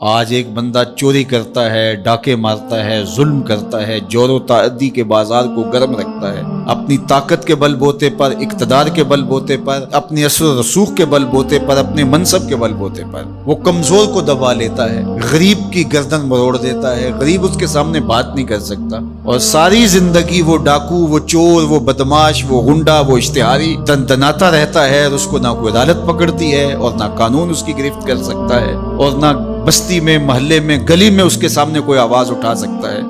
آج ایک بندہ چوری کرتا ہے، ڈاکے مارتا ہے، ظلم کرتا ہے، جور و تعدی کے بازار کو گرم رکھتا ہے، اپنی طاقت کے بل بوتے پر، اقتدار کے بل بوتے پر، اپنی اثر و رسوخ کے بل بوتے پر، اپنے منصب کے بل بوتے پر وہ کمزور کو دبا لیتا ہے، غریب کی گردن مروڑ دیتا ہے، غریب اس کے سامنے بات نہیں کر سکتا، اور ساری زندگی وہ ڈاکو، وہ چور، وہ بدماش، وہ غنڈا، وہ اشتہاری دندناتا رہتا ہے، اور اس کو نہ کوئی عدالت پکڑتی ہے اور نہ قانون اس کی گرفت کر سکتا ہے، اور نہ بستی میں، محلے میں، گلی میں اس کے سامنے کوئی آواز اٹھا سکتا ہے،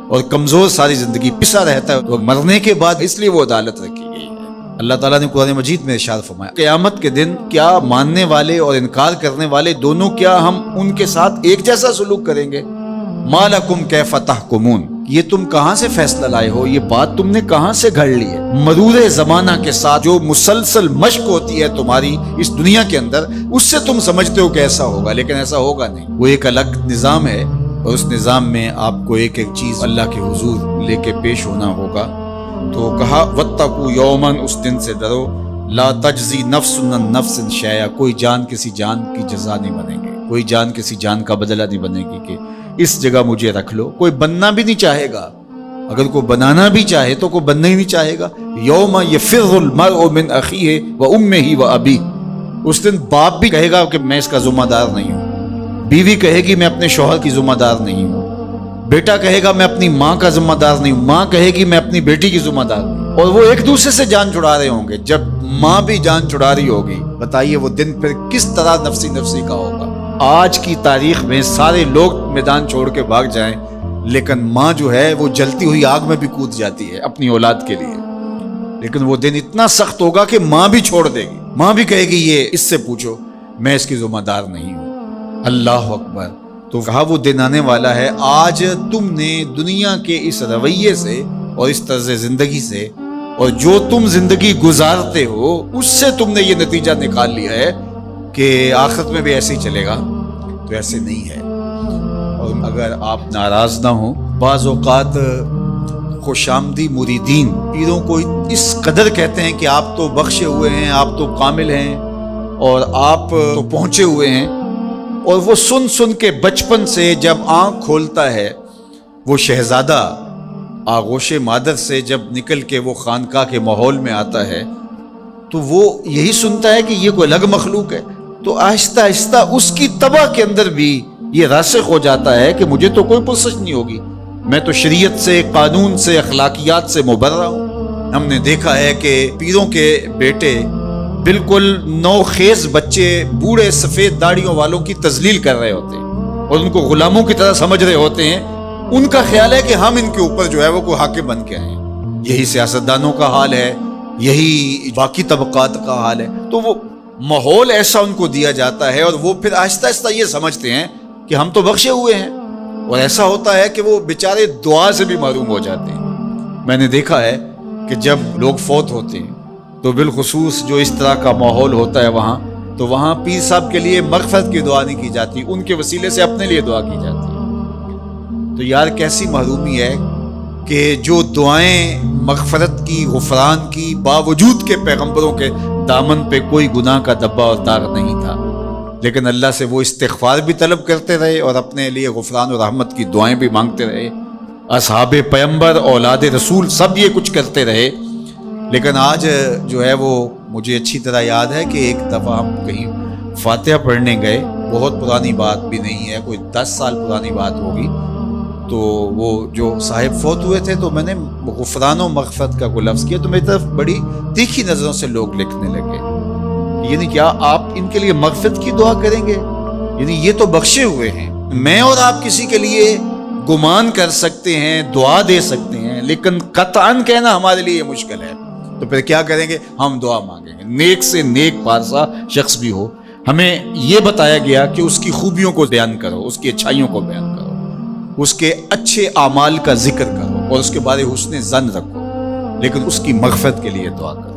اور کمزور ساری زندگی پسا رہتا ہے۔ اور مرنے کے بعد اس لیے وہ عدالت رکھی گئی ہے۔ اللہ تعالیٰ نے قرآن مجید میں ارشاد فرمایا قیامت کے دن کیا ماننے والے اور انکار کرنے والے دونوں، کیا ہم ان کے ساتھ ایک جیسا سلوک کریں گے؟ ما لکم کیف تحکمون، یہ تم کہاں سے فیصلہ لائے ہو؟ یہ بات تم نے کہاں سے گھڑ لی ہے؟ مرور زمانہ کے ساتھ جو مسلسل مشق ہوتی ہے تمہاری اس دنیا کے اندر، اس سے تم سمجھتے ہو کہ ایسا ہوگا، لیکن ایسا ہوگا نہیں۔ وہ ایک الگ نظام ہے، اور اس نظام میں آپ کو ایک ایک چیز اللہ کے حضور لے کے پیش ہونا ہوگا۔ تو کہا واتقوا یوما، اس دن سے ڈرو، لا تجزی نفس عن نفس شیئا، کوئی جان کسی جان کی جزا نہیں بنے گی، کوئی جان کسی جان کا بدلہ نہیں بنے گی کہ اس جگہ مجھے رکھ لو۔ کوئی بننا بھی نہیں چاہے گا، اگر کوئی بنانا بھی چاہے تو کوئی بننا ہی نہیں چاہے گا۔ یوم یفر المرء من اخیہ و امہ و ابیہ، اس دن باپ بھی کہے گا کہ میں اس کا ذمہ دار نہیں ہوں، بیوی کہے گی میں اپنے شوہر کی ذمہ دار نہیں ہوں، بیٹا کہے گا میں اپنی ماں کا ذمہ دار نہیں ہوں، ماں کہے گی میں اپنی بیٹی کی ذمہ دار نہیں ہوں، اور وہ ایک دوسرے سے جان چھڑا رہے ہوں گے۔ جب ماں بھی جان چھڑا رہی ہوگی، بتائیے وہ دن پھر کس طرح نفسی نفسی کا ہوگا۔ آج کی تاریخ میں سارے لوگ میدان چھوڑ کے بھاگ جائیں، لیکن ماں جو ہے وہ جلتی ہوئی آگ میں بھی کود جاتی ہے اپنی اولاد کے لیے، لیکن وہ دن اتنا سخت ہوگا کہ ماں بھی چھوڑ دے گی، ماں بھی کہے گی یہ اس سے پوچھو، میں اس کی ذمہ دار نہیں ہوں۔ اللہ اکبر۔ تو کہا وہ دن آنے والا ہے، آج تم نے دنیا کے اس رویے سے اور اس طرز زندگی سے، اور جو تم زندگی گزارتے ہو اس سے تم نے یہ نتیجہ نکال لیا ہے کہ آخرت میں بھی ایسے ہی چلے گا، تو ایسے نہیں ہے۔ اور اگر آپ ناراض نہ ہوں، بعض اوقات خوش آمدی مریدین پیروں کو اس قدر کہتے ہیں کہ آپ تو بخشے ہوئے ہیں، آپ تو کامل ہیں، اور آپ تو پہنچے ہوئے ہیں، اور وہ سن سن کے بچپن سے جب آنکھ کھولتا ہے وہ شہزادہ آغوش مادر سے جب نکل کے وہ خانقاہ کے ماحول میں آتا ہے، تو وہ یہی سنتا ہے کہ یہ کوئی الگ مخلوق ہے، تو آہستہ آہستہ اس کی طبع کے اندر بھی یہ راسخ ہو جاتا ہے کہ مجھے تو کوئی پرسش نہیں ہوگی، میں تو شریعت سے، قانون سے، اخلاقیات سے مبرہ ہوں۔ ہم نے دیکھا ہے کہ پیروں کے بیٹے بالکل نوخیز بچے بوڑھے سفید داڑھیوں والوں کی تذلیل کر رہے ہوتے ہیں اور ان کو غلاموں کی طرح سمجھ رہے ہوتے ہیں۔ ان کا خیال ہے کہ ہم ان کے اوپر جو ہے وہ کوئی حاکم بن کے آئے ہیں۔ یہی سیاستدانوں کا حال ہے، یہی باقی طبقات کا حال ہے۔ تو وہ ماحول ایسا ان کو دیا جاتا ہے، اور وہ پھر آہستہ آہستہ یہ سمجھتے ہیں کہ ہم تو بخشے ہوئے ہیں، اور ایسا ہوتا ہے کہ وہ بیچارے دعا سے بھی محروم ہو جاتے ہیں۔ میں نے دیکھا ہے کہ جب لوگ فوت ہوتے ہیں تو بالخصوص جو اس طرح کا ماحول ہوتا ہے وہاں، تو وہاں پیر صاحب کے لیے مغفرت کی دعا نہیں کی جاتی، ان کے وسیلے سے اپنے لیے دعا کی جاتی ہے۔ تو یار کیسی محرومی ہے کہ جو دعائیں مغفرت کی، غفران کی، باوجود کے پیغمبروں کے دامن پہ کوئی گناہ کا دبا اور داغ نہیں تھا، لیکن اللہ سے وہ استغفار بھی طلب کرتے رہے اور اپنے لیے غفران و رحمت کی دعائیں بھی مانگتے رہے۔ اصحاب پیغمبر، اولاد رسول سب یہ کچھ کرتے رہے، لیکن آج جو ہے وہ مجھے اچھی طرح یاد ہے کہ ایک دفعہ ہم کہیں فاتحہ پڑھنے گئے، بہت پرانی بات بھی نہیں ہے، کوئی 10 سال پرانی بات ہوگی، تو وہ جو صاحب فوت ہوئے تھے تو میں نے غفران و مغفرت کا کوئی لفظ کیا، تو میری طرف بڑی تیکھی نظروں سے لوگ لکھنے لگے، یعنی کیا آپ ان کے لیے مغفرت کی دعا کریں گے؟ یعنی یہ تو بخشے ہوئے ہیں۔ میں اور آپ کسی کے لیے گمان کر سکتے ہیں، دعا دے سکتے ہیں، لیکن قطعاً کہنا ہمارے لیے مشکل ہے۔ تو پھر کیا کریں گے؟ ہم دعا مانگیں گے۔ نیک سے نیک پارسا شخص بھی ہو، ہمیں یہ بتایا گیا کہ اس کی خوبیوں کو بیان کرو، اس کی اچھائیوں کو بیان کرو، اس کے اچھے اعمال کا ذکر کرو، اور اس کے بارے حسن ظن رکھو، لیکن اس کی مغفرت کے لیے دعا کرو۔